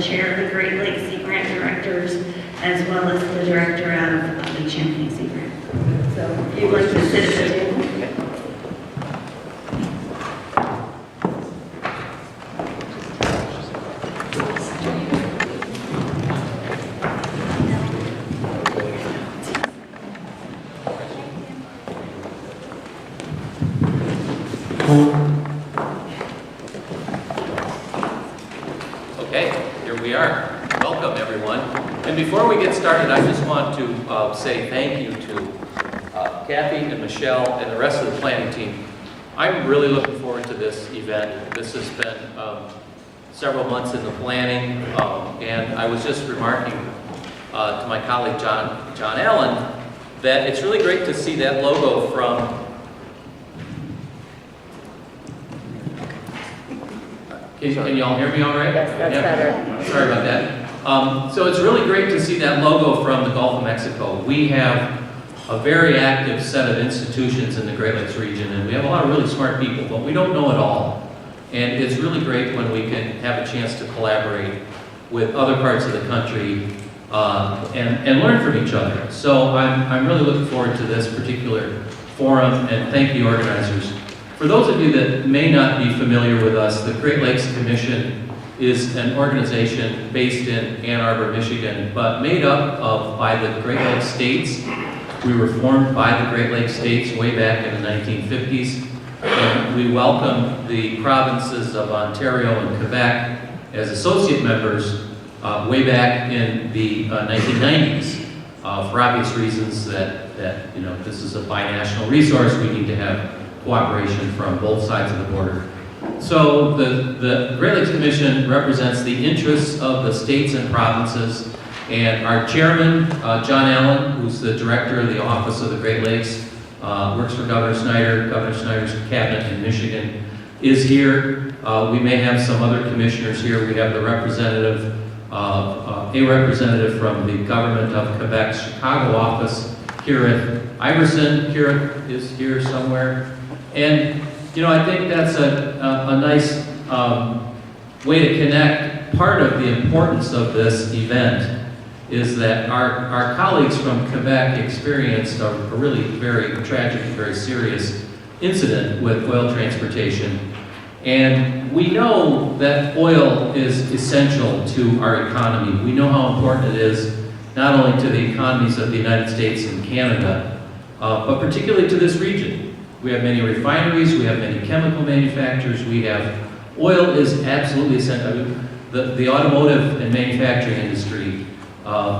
chair of the Great Lakes Sea Grant Directors, as well as the director of the Champlain Sea Grant. So if you'd like to sit at the table. Okay, here we are. Welcome, everyone. And before we get started, I just want to say thank you to Kathy and Michelle and the rest of the planning team. I'm really looking forward to this event. This has been several months in the planning, and I was just remarking to my colleague John Allen that it's really great to see that logo from Can you all hear me all right? Yes, that's better. Sorry about that. So it's really great to see that logo from the Gulf of Mexico. We have a very active set of institutions in the Great Lakes region, and we have a lot of really smart people, but we don't know it all. And it's really great when we can have a chance to collaborate with other parts of the country and learn from each other. So I'm really looking forward to this particular forum, and thank the organizers. For those of you that may not be familiar with us, the Great Lakes Commission is an organization based in Ann Arbor, Michigan, but made up by the Great Lakes states. We were formed by the Great Lakes states way back in the 1950s. And we welcomed the provinces of Ontario and Quebec as associate members way back in the 1990s for obvious reasons that this is a binational resource. We need to have cooperation from both sides of the border. So the Great Lakes Commission represents the interests of the states and provinces, and our chairman, John Allen, who's the director of the Office of the Great Lakes, works for Governor Snyder. Governor Snyder's cabinet in Michigan is here. We may have some other commissioners here. We have the representative, a representative from the government of Quebec's Chicago office, Kira Iverson. Kira is here somewhere. And, I think that's a nice way to connect. Part of the importance of this event is that our colleagues from Quebec experienced a really very tragic, very serious incident with oil transportation. And we know that oil is essential to our economy. We know how important it is, not only to the economies of the United States and Canada, but particularly to this region. We have many refineries, we have many chemical manufacturers, oil is absolutely essential. I mean, the automotive and manufacturing industry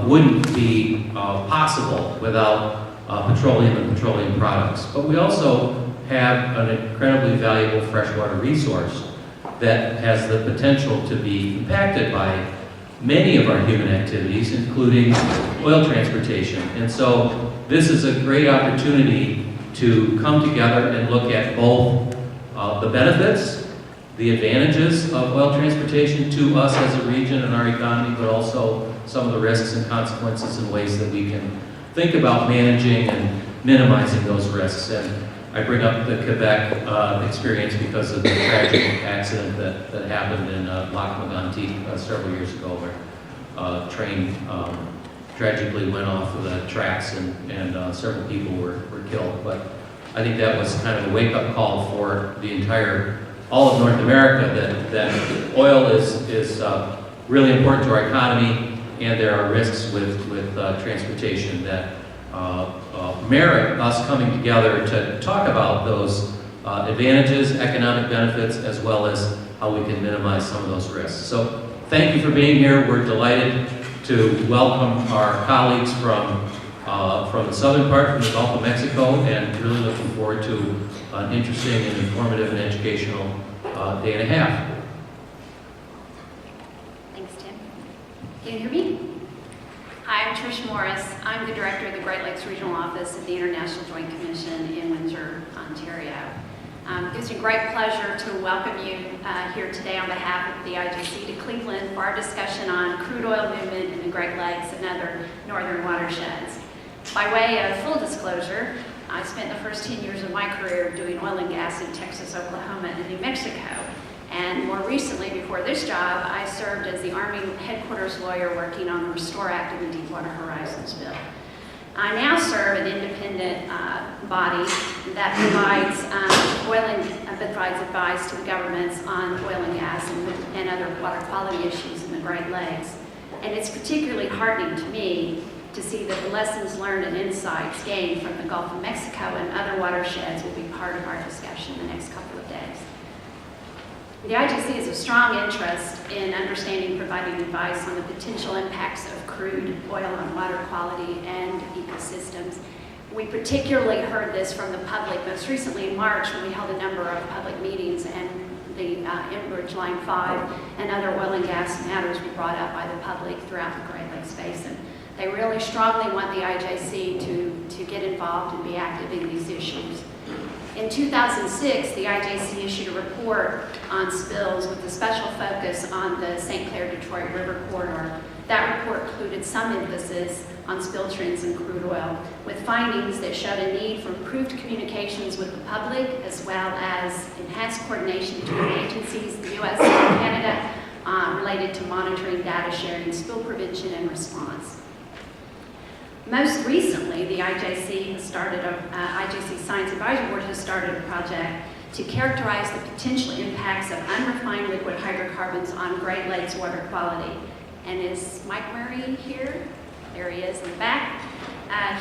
wouldn't be possible without petroleum and petroleum products. But we also have an incredibly valuable freshwater resource that has the potential to be impacted by many of our human activities, including oil transportation. And so this is a great opportunity to come together and look at both the benefits, the advantages of oil transportation to us as a region and our economy, but also some of the risks and consequences and ways that we can think about managing and minimizing those risks. And I bring up the Quebec experience because of the tragic accident that happened in Lac Mégantic several years ago, where a train tragically went off of the tracks and several people were killed. But I think that was kind of a wake-up call for all of North America that oil is really important to our economy, and there are risks with transportation that merit us coming together to talk about those advantages, economic benefits, as well as how we can minimize some of those risks. So thank you for being here. We're delighted to welcome our colleagues from the southern part, from the Gulf of Mexico, and really looking forward to an interesting and informative and educational day and a half. Thanks, Tim. Can you hear me? Hi, I'm Trish Morris. I'm the director of the Great Lakes Regional Office of the International Joint Commission in Windsor, Ontario. It gives me great pleasure to welcome you here today on behalf of the IGC to Cleveland for our discussion on crude oil movement in the Great Lakes and other northern watersheds. By way of full disclosure, I spent the first 10 years of my career doing oil and gas in Texas, Oklahoma, and New Mexico. And more recently, before this job, I served as the Army headquarters lawyer working on the Restore Act of the Deepwater Horizons bill. I now serve an independent body that provides provides advice to the governments on oil and gas and other water quality issues in the Great Lakes. And it's particularly heartening to me to see that the lessons learned and insights gained from the Gulf of Mexico and other watersheds will be part of our discussion in the next couple of days. The IGC has a strong interest in understanding and providing advice on the potential impacts of crude oil on water quality and ecosystems. We particularly heard this from the public most recently in March when we held a number of public meetings, and the Enbridge Line 5 and other oil and gas matters were brought up by the public throughout the Great Lakes Basin. They really strongly want the IJC to get involved and be active in these issues. In 2006, the IJC issued a report on spills with a special focus on the St. Clair-Detroit River corridor. That report included some emphasis on spill trends in crude oil, with findings that showed a need for improved communications with the public, as well as enhanced coordination between agencies, the U.S. and Canada, related to monitoring, data sharing, spill prevention, and response. Most recently, the IJC has started IJC Science Advisory Board has started a project to characterize the potential impacts of unrefined liquid hydrocarbons on Great Lakes water quality. And is Mike Murray here? There he is in the back.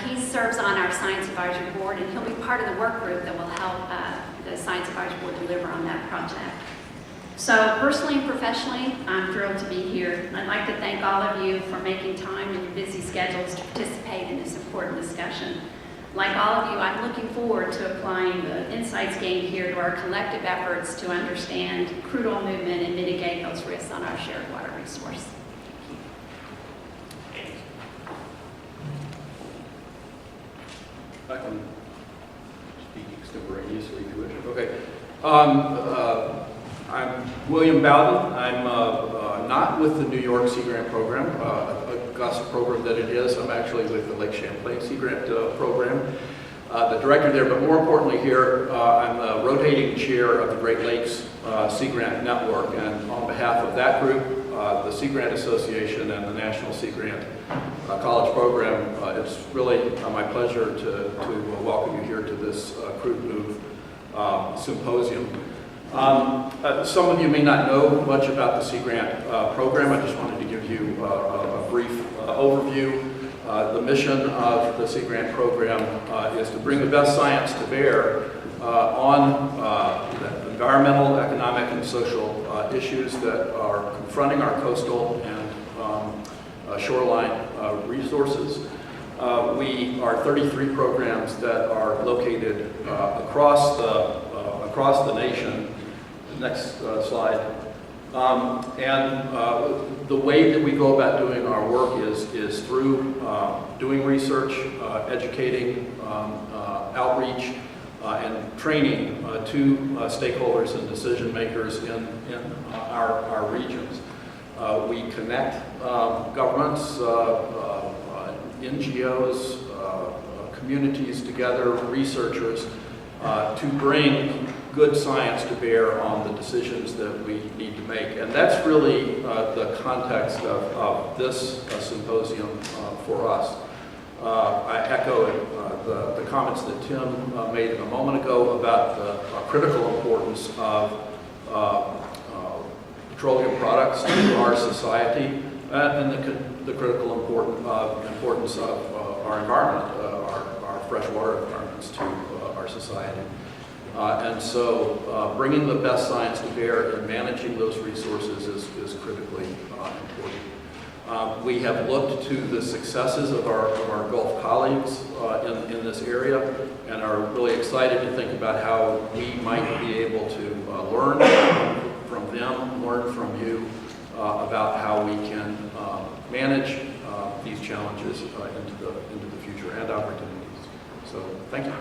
He serves on our Science Advisory Board, and he'll be part of the work group that will help the Science Advisory Board deliver on that project. So personally and professionally, I'm thrilled to be here. I'd like to thank all of you for making time in your busy schedules to participate in this important discussion. Like all of you, I'm looking forward to applying the insights gained here to our collective efforts to understand crude oil movement and mitigate those risks on our shared water resource. I can speak extemporaneously if you wish. Okay. I'm William Bowden. I'm not with the New York Sea Grant Program, august program that it is. I'm actually with the Lake Champlain Sea Grant Program, the director there. But more importantly here, I'm the rotating chair of the Great Lakes Sea Grant Network. And on behalf of that group, the Sea Grant Association and the National Sea Grant College Program, it's really my pleasure to welcome you here to this Crude Move symposium. Some of you may not know much about the Sea Grant program. I just wanted to give you a brief overview. The mission of the Sea Grant program is to bring the best science to bear on the environmental, economic, and social issues that are confronting our coastal and shoreline resources. We are 33 programs that are located across the nation. Next slide. The way that we go about doing our work is through doing research, educating, outreach, and training to stakeholders and decision makers in our regions. We connect governments, NGOs, communities together, researchers, to bring good science to bear on the decisions that we need to make. And that's really the context of this symposium for us. I echo the comments that Tim made a moment ago about the critical importance of petroleum products to our society and the critical importance of our environment, our freshwater environments to our society. And so bringing the best science to bear and managing those resources is critically important. We have looked to the successes of our Gulf colleagues in this area and are really excited to think about how we might be able to learn from them, learn from you about how we can manage these challenges into the future and opportunities. So thank you.